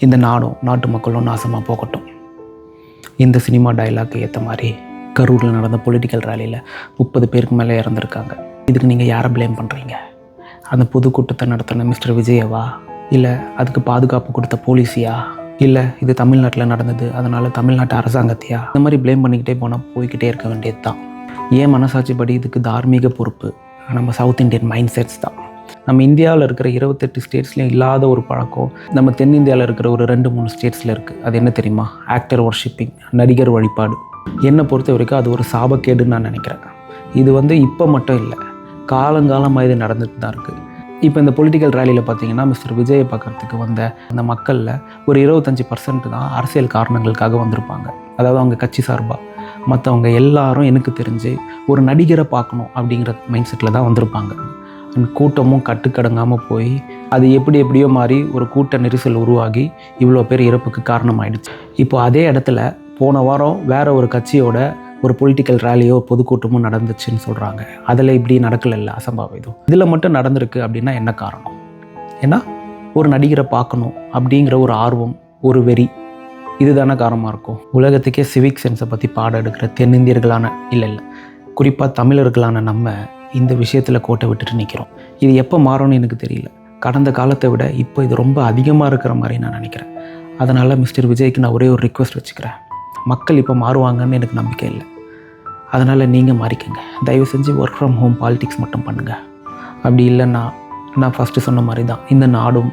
இந்த நாடும் நாட்டு மக்களும் நாசமாக போகட்டும். இந்த சினிமா டைலாக்கு ஏற்ற மாதிரி கரூரில் நடந்த பொலிட்டிக்கல் ரேலியில் 30 பேருக்கு மேலே இறந்துருக்காங்க. இதுக்கு நீங்கள் யாரை ப்ளேம் பண்ணுறீங்க? அந்த பொதுக்கூட்டத்தை நடத்தின மிஸ்டர் விஜயவா, இல்லை அதுக்கு பாதுகாப்பு கொடுத்த போலீஸியா, இல்லை இது தமிழ்நாட்டில் நடந்தது அதனால் தமிழ்நாட்டு அரசாங்கத்தையா? இந்த மாதிரி ப்ளேம் பண்ணிக்கிட்டே போனால் போய்கிட்டே இருக்க வேண்டியது தான். ஏன் மனசாட்சிப்படி இதுக்கு தார்மீக பொறுப்பு நம்ம சவுத் இண்டியன் மைண்ட் செட்ஸ் தான். நம்ம இந்தியாவில் இருக்கிற 28 ஸ்டேட்ஸ்லேயும் இல்லாத ஒரு பழக்கம் நம்ம தென்னிந்தியாவில் இருக்கிற ஒரு 2-3 ஸ்டேட்ஸில் இருக்குது. அது என்ன தெரியுமா? ஆக்டர் ஒர்ஷிப்பிங், நடிகர் வழிபாடு. என்னை பொறுத்த வரைக்கும் அது ஒரு சாபக்கேடுன்னு நான் நினைக்கிறேன். இது இப்போ மட்டும் இல்லை, காலங்காலமாக இது நடந்துட்டு தான் இருக்குது. இப்போ இந்த பொலிட்டிக்கல் ரேலியில் பார்த்தீங்கன்னா மிஸ்டர் விஜயை பார்க்குறதுக்கு வந்த அந்த மக்களில் ஒரு 25% தான் அரசியல் காரணங்களுக்காக வந்திருப்பாங்க. அதாவது அவங்க கட்சி சார்பாக. மற்றவங்க எல்லாரும் எனக்கு தெரிஞ்சு ஒரு நடிகரை பார்க்கணும் அப்படிங்கிற மைண்ட் செட்டில் தான் வந்திருப்பாங்க. கூட்டமும் கட்டுக்கடங்காமல் போய் அது எப்படியோ மாறி ஒரு கூட்ட நெரிசல் உருவாகி இவ்வளோ பேர் இறப்புக்கு காரணமாயிடுச்சு. இப்போ அதே இடத்துல போன வாரம் வேறு ஒரு கட்சியோட ஒரு பொலிட்டிக்கல் ரேலியோ பொதுக்கூட்டமும் நடந்துச்சுன்னு சொல்கிறாங்க. அதில் இப்படி நடக்கலைல்ல, அசம்பாவிதம். இதில் மட்டும் நடந்திருக்கு அப்படின்னா என்ன காரணம்? ஏன்னா ஒரு நடிகரை பார்க்கணும் அப்படிங்கிற ஒரு ஆர்வம், ஒரு வெறி, இதுதானே காரணமாக இருக்கும். உலகத்துக்கே சிவிக் சென்ஸை பற்றி பாடம் எடுக்கிற தென்னிந்தியர்களான இல்லை குறிப்பாக தமிழர்களான நம்ம இந்த விஷயத்தில் கோட்டை விட்டுட்டு நிற்கிறோம். இது எப்போ மாறும்னு எனக்கு தெரியல. கடந்த காலத்தை விட இப்போ இது ரொம்ப அதிகமாக இருக்கிற மாதிரி நான் நினைக்கிறேன். அதனால் மிஸ்டர் விஜய்க்கு நான் ஒரே ஒரு ரிக்வெஸ்ட் வச்சுக்கிறேன். மக்கள் இப்போ மாறுவாங்கன்னு எனக்கு நம்பிக்கை இல்லை. அதனால் நீங்கள் மாறிக்கங்க. தயவு செஞ்சு ஒர்க் ஃப்ரம் ஹோம் பாலிடிக்ஸ் மட்டும் பண்ணுங்கள். அப்படி இல்லைன்னா நான் ஃபஸ்ட்டு சொன்ன மாதிரி தான் இந்த நாடும்